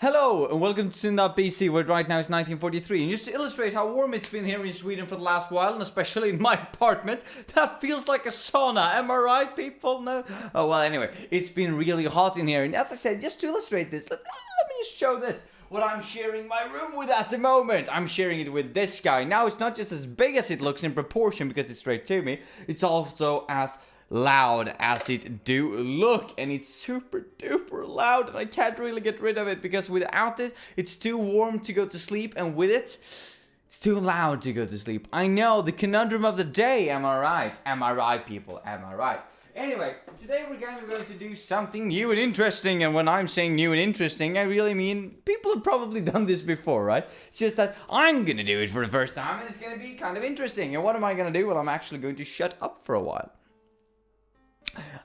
Hello and welcome to Synda.bc, where right now it's 1943. And just to illustrate how warm it's been here in Sweden for the last while, and especially in my apartment, that feels like a sauna. Am I right, people? No? Oh, well, anyway, it's been really hot in here. And as I said, just to illustrate this, let me just show this. What I'm sharing my room with at the moment. I'm sharing it with this guy. Now, it's not just as big as it looks in proportion because it's straight to me. It's also as loud as it do look, and it's super duper loud, and I can't really get rid of it because without it it's too warm to go to sleep, and with it it's too loud to go to sleep. I know, the conundrum of the day. Am I right, people? Am I right? Anyway, today we're going to do something new and interesting, and when I'm saying new and interesting, I really mean people have probably done this before, right? It's just that I'm gonna do it for the first time, and it's gonna be kind of interesting. And what am I gonna do? Well, I'm actually going to shut up for a while.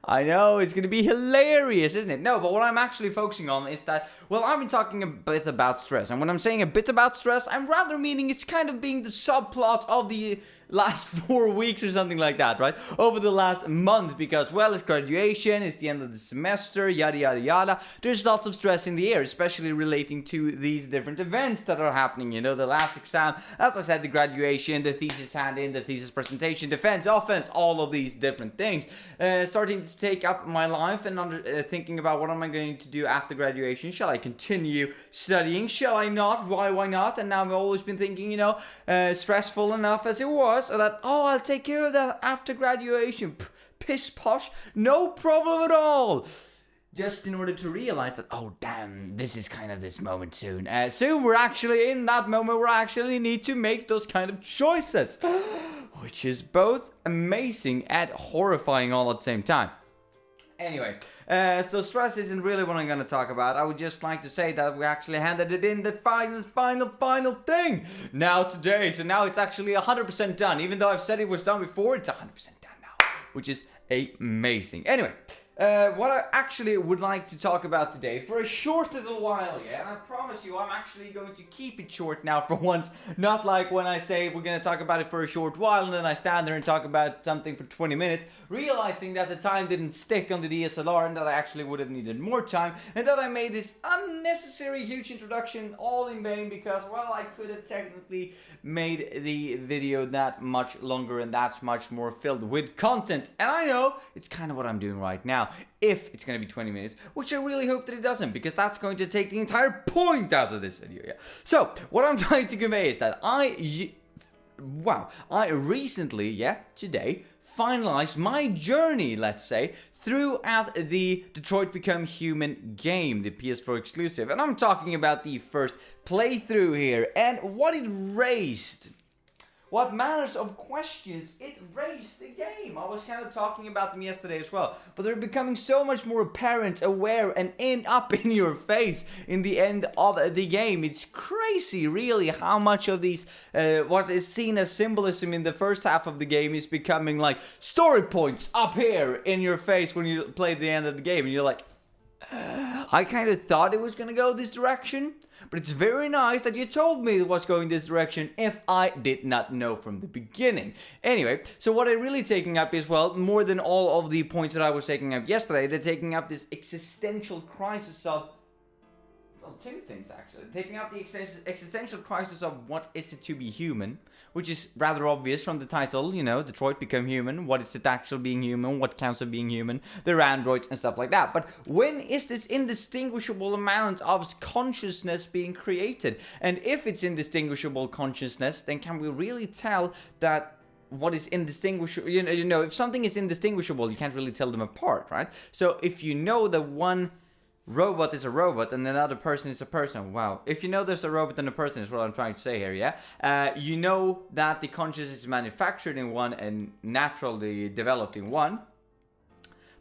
I know, it's going to be hilarious, isn't it? No, but what I'm actually focusing on is that, well, I've been talking a bit about stress. And when I'm saying a bit about stress, I'm rather meaning it's kind of being the subplot of the last 4 weeks or something like that, right? Over the last month, because, well, it's graduation, it's the end of the semester, yada, yada, yada. There's lots of stress in the air, especially relating to these different events that are happening. You know, the last exam, as I said, the graduation, the thesis hand-in, the thesis presentation, defense, offense, all of these different things. Starting to take up my life and thinking about what am I going to do after graduation. Shall I continue studying? Shall I not? Why not? And now I've always been thinking, you know, stressful enough as it was, so that, oh, I'll take care of that after graduation. Piss posh, no problem at all. Just in order to realize that, oh damn, this is kind of this moment soon. Soon we're actually in that moment where I actually need to make those kind of choices. Which is both amazing and horrifying all at the same time. Anyway, so stress isn't really what I'm going to talk about. I would just like to say that we actually handed it in the final thing now today. So now it's actually 100% done. Even though I've said it was done before, it's 100% done now, which is amazing. Anyway, what I actually would like to talk about today for a short little while, yeah, and I promise you I'm actually going to keep it short now for once, not like when I say we're going to talk about it for a short while and then I stand there and talk about something for 20 minutes, realizing that the time didn't stick on the DSLR and that I actually would have needed more time, and that I made this unnecessary huge introduction all in vain because, well, I could have technically made the video that much longer and that much more filled with content, and I know it's kind of what I'm doing right now. If it's going to be 20 minutes, which I really hope that it doesn't, because that's going to take the entire point out of this video, yeah. So, what I'm trying to convey is that I recently, today, finalized my journey, let's say, throughout the Detroit Become Human game, the PS4 exclusive. And I'm talking about the first playthrough here, and what it raised. What manners of questions it raised the game. I was kind of talking about them yesterday as well, but they're becoming so much more apparent, aware, and up in your face in the end of the game. It's crazy, really, how much of these what is seen as symbolism in the first half of the game is becoming like story points up here in your face when you play the end of the game, and you're like, I kind of thought it was gonna go this direction, but it's very nice that you told me it was going this direction if I did not know from the beginning. Anyway, so what I'm really taking up is, well, more than all of the points that I was taking up yesterday, they're taking up this existential crisis of, well, two things actually. Taking up the existential crisis of what is it to be human, which is rather obvious from the title, you know, Detroit Become Human. What is it actually being human? What counts as being human? They're androids and stuff like that. But when is this indistinguishable amount of consciousness being created? And if it's indistinguishable consciousness, then can we really tell that what is indistinguishable? You know, if something is indistinguishable, you can't really tell them apart, right? So if you know that one robot is a robot and another person is a person, wow. If you know there's a robot and a person is what I'm trying to say here, yeah? You know that the consciousness is manufactured in one and naturally developed in one,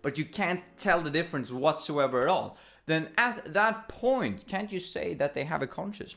but you can't tell the difference whatsoever at all. Then at that point, can't you say that they have a conscious?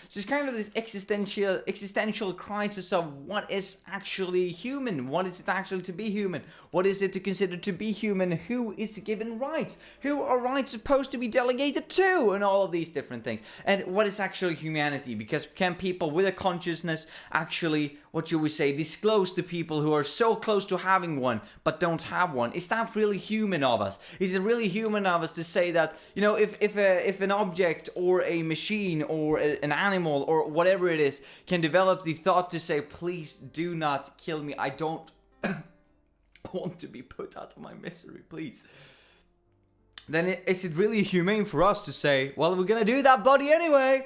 So it's kind of this existential crisis of what is actually human? What is it actually to be human? What is it to consider to be human? Who is given rights? Who are rights supposed to be delegated to? And all of these different things. And what is actually humanity? Because can people with a consciousness actually what should we say, disclose to people who are so close to having one but don't have one? Is that really human of us? Is it really human of us to say that, if an object or a machine or an animal or whatever it is can develop the thought to say, please do not kill me, I don't want to be put out of my misery, please. Then is it really humane for us to say, well, we're gonna do that bloody anyway?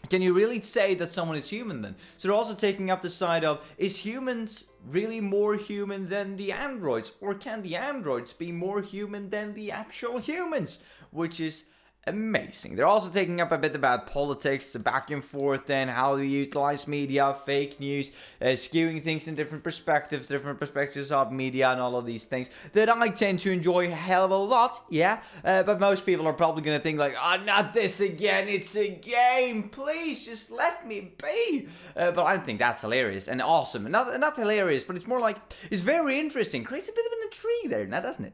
Can you really say that someone is human then? So they're also taking up the side of, is humans really more human than the androids? Or can the androids be more human than the actual humans? Which is amazing. They're also taking up a bit about politics, the back and forth, and how we utilize media, fake news, skewing things in different perspectives of media, and all of these things that I tend to enjoy a hell of a lot, yeah. But most people are probably gonna think like, oh, not this again, it's a game, please just let me be. But I think that's hilarious and awesome. Not hilarious, but it's more like, it's very interesting. Creates a bit of an intrigue there, now doesn't it?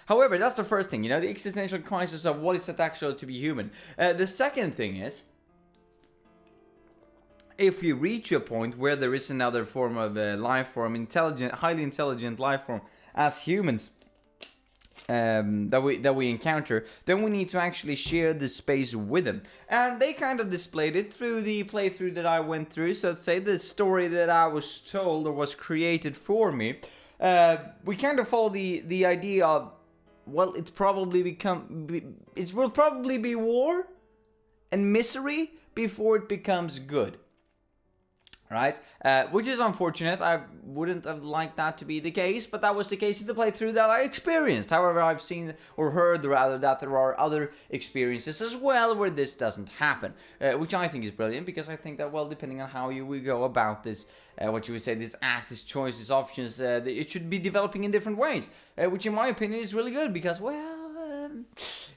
However, that's the first thing, the existential crisis of what is it actually to be human. The second thing is, if you reach a point where there is another form of life form, highly intelligent life form, as humans, that we encounter, then we need to actually share the space with them. And they kind of displayed it through the playthrough that I went through. So let's say the story that I was told or was created for me. We kind of follow the idea of, well, it will probably be war and misery before it becomes good. Right? Which is unfortunate. I wouldn't have liked that to be the case, but that was the case in the playthrough that I experienced. However, I've seen, or heard rather, that there are other experiences as well where this doesn't happen. Which I think is brilliant, because I think that, well, depending on how we go about this, what you would say, this act, this choice, these options, it should be developing in different ways. Which in my opinion is really good, because, well,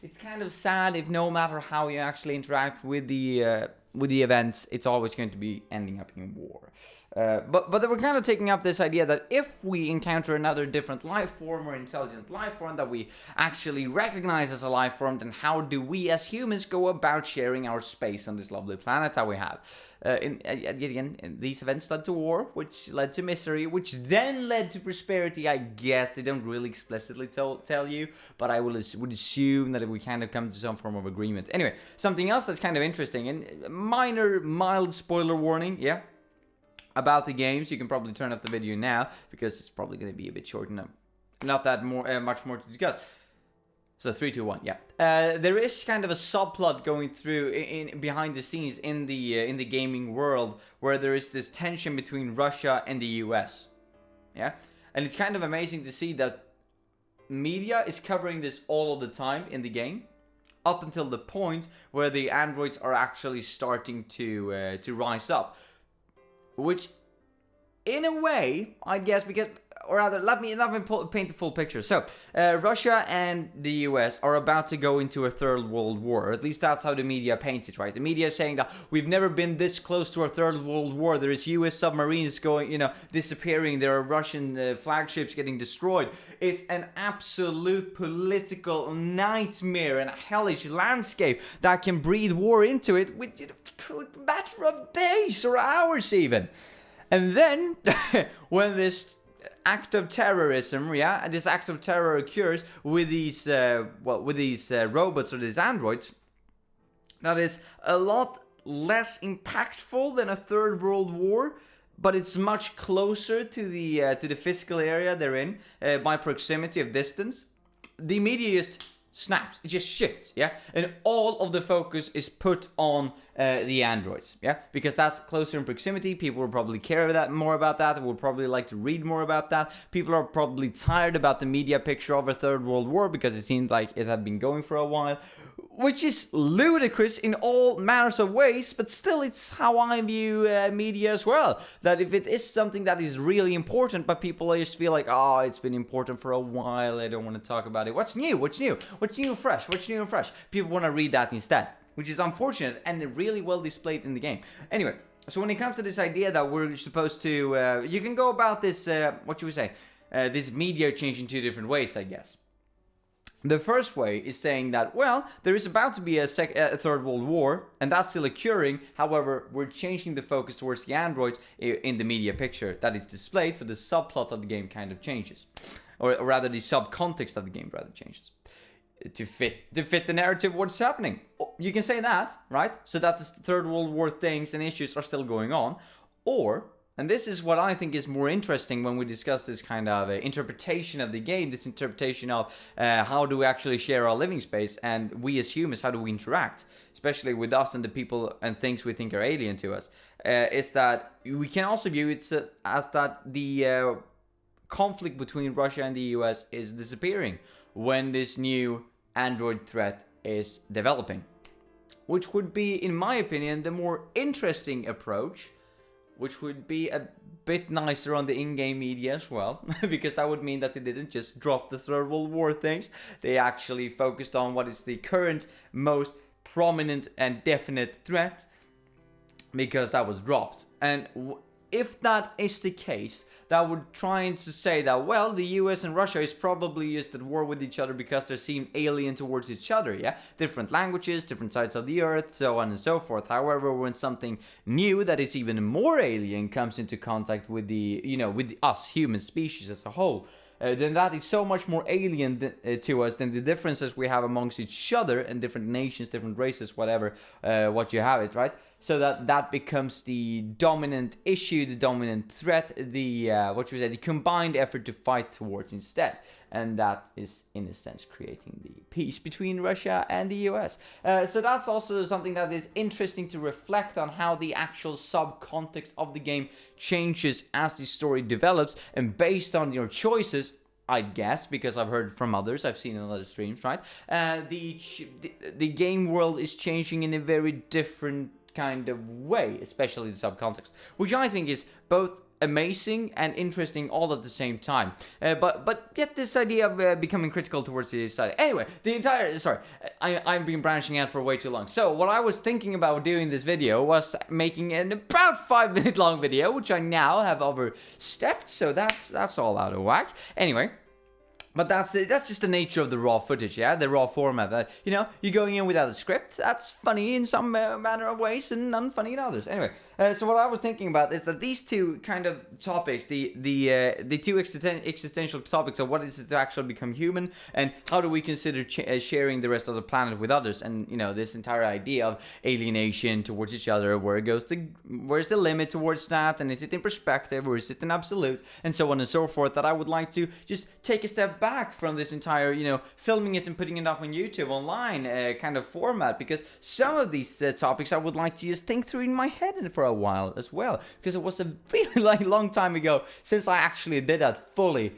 it's kind of sad if no matter how you actually interact with the events, it's always going to be ending up in war. But they were kind of taking up this idea that if we encounter another different life form or intelligent life form that we actually recognize as a life form, then how do we as humans go about sharing our space on this lovely planet that we have? Again, these events led to war, which led to misery, which then led to prosperity. I guess they don't really explicitly tell you, but I would assume that we kind of come to some form of agreement. Anyway, something else that's kind of interesting, and mild spoiler warning, yeah, about the games. You can probably turn off the video now, because it's probably going to be a bit short and not that much more to discuss. So 3, 2, 1, yeah. There is kind of a subplot going through in behind the scenes in the gaming world, where there is this tension between Russia and the US. Yeah, and it's kind of amazing to see that media is covering this all of the time in the game, up until the point where the androids are actually starting to rise up. Which, in a way, I guess, because, or rather, let me paint the full picture. So, Russia and the US are about to go into a third world war. Or at least that's how the media paints it, right? The media is saying that we've never been this close to a third world war. There is US submarines going, disappearing. There are Russian flagships getting destroyed. It's an absolute political nightmare and a hellish landscape that can breathe war into it with a matter of days or hours even. And then, when this act of terrorism, this act of terror occurs with these, robots or these androids, that is a lot less impactful than a third world war, but it's much closer to the physical area they're in by proximity of distance. The media just snaps, it just shifts, yeah, and all of the focus is put on the androids, yeah, because that's closer in proximity. People will probably care more about that, will probably like to read more about that. People are probably tired about the media picture of a third world war, because it seems like it had been going for a while, which is ludicrous in all manners of ways, but still it's how I view media as well. That if it is something that is really important, but people just feel like, oh, it's been important for a while, I don't want to talk about it. What's new? What's new? What's new and fresh? What's new and fresh? People want to read that instead, which is unfortunate and really well displayed in the game. Anyway, so when it comes to this idea that we're supposed to, you can go about this, this media changing 2 different ways, I guess. The first way is saying that, well, there is about to be a third world war, and that's still occurring. However, we're changing the focus towards the androids in the media picture that is displayed, so the subplot of the game kind of changes. Or rather, the subcontext of the game rather changes. To fit the narrative of what's happening. You can say that, right? So that the third world war things and issues are still going on. Or, and this is what I think is more interesting when we discuss this kind of interpretation of the game, this interpretation of how do we actually share our living space, and we as humans, how do we interact, especially with us and the people and things we think are alien to us, is that we can also view it as that the conflict between Russia and the US is disappearing when this new android threat is developing. Which would be, in my opinion, the more interesting approach, which would be a bit nicer on the in-game media as well, because that would mean that they didn't just drop the Third World War things, they actually focused on what is the current most prominent and definite threat, because that was dropped. And if that is the case, that would try to say that, well, the US and Russia is probably just at war with each other because they seem alien towards each other, yeah? Different languages, different sides of the earth, so on and so forth. However, when something new that is even more alien comes into contact with the, with us human species as a whole, then that is so much more alien to us than the differences we have amongst each other and different nations, different races, whatever, what you have it, right? So that becomes the dominant issue, the dominant threat, the the combined effort to fight towards instead. And that is, in a sense, creating the peace between Russia and the US. So that's also something that is interesting to reflect on, how the actual subcontext of the game changes as the story develops, and based on your choices, I guess, because I've heard from others, I've seen in other streams, right? The game world is changing in a very different kind of way, especially the subcontext, which I think is both amazing and interesting all at the same time. But yet this idea of becoming critical towards the side. Anyway, I've been branching out for way too long. So what I was thinking about doing this video was making an about 5-minute long video, which I now have overstepped. So that's all out of whack. Anyway. But that's just the nature of the raw footage, yeah? The raw format. That, you're going in without a script. That's funny in some manner of ways and unfunny in others. Anyway, so what I was thinking about is that these two kind of topics, the two existential topics of what is it to actually become human, and how do we consider sharing the rest of the planet with others, and, this entire idea of alienation towards each other, where's the limit towards that, and is it in perspective, or is it in absolute, and so on and so forth, that I would like to just take a step back from this entire, filming it and putting it up on YouTube online kind of format, because some of these topics I would like to just think through in my head for a while as well, because it was a really long time ago since I actually did that fully.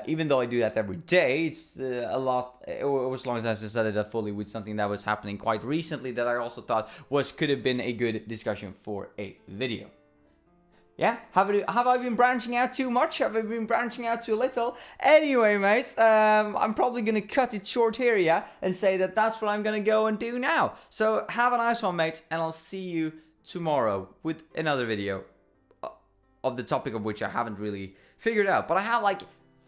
Even though I do that every day, it's a lot. It was a long time since I did that fully with something that was happening quite recently that I also thought could have been a good discussion for a video. Yeah? Have I been branching out too much? Have I been branching out too little? Anyway, mates, I'm probably going to cut it short here, yeah? And say that that's what I'm going to go and do now. So have a nice one, mates, and I'll see you tomorrow with another video of the topic of which I haven't really figured out. But I have like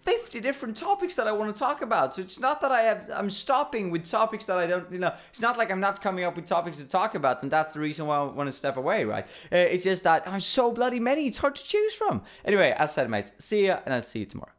50 different topics that I want to talk about. So it's not that I'm stopping with topics that I don't, it's not like I'm not coming up with topics to talk about, and that's the reason why I want to step away, right? It's just that I'm so bloody many, it's hard to choose from. Anyway, as said, mates, see ya, and I'll see you tomorrow.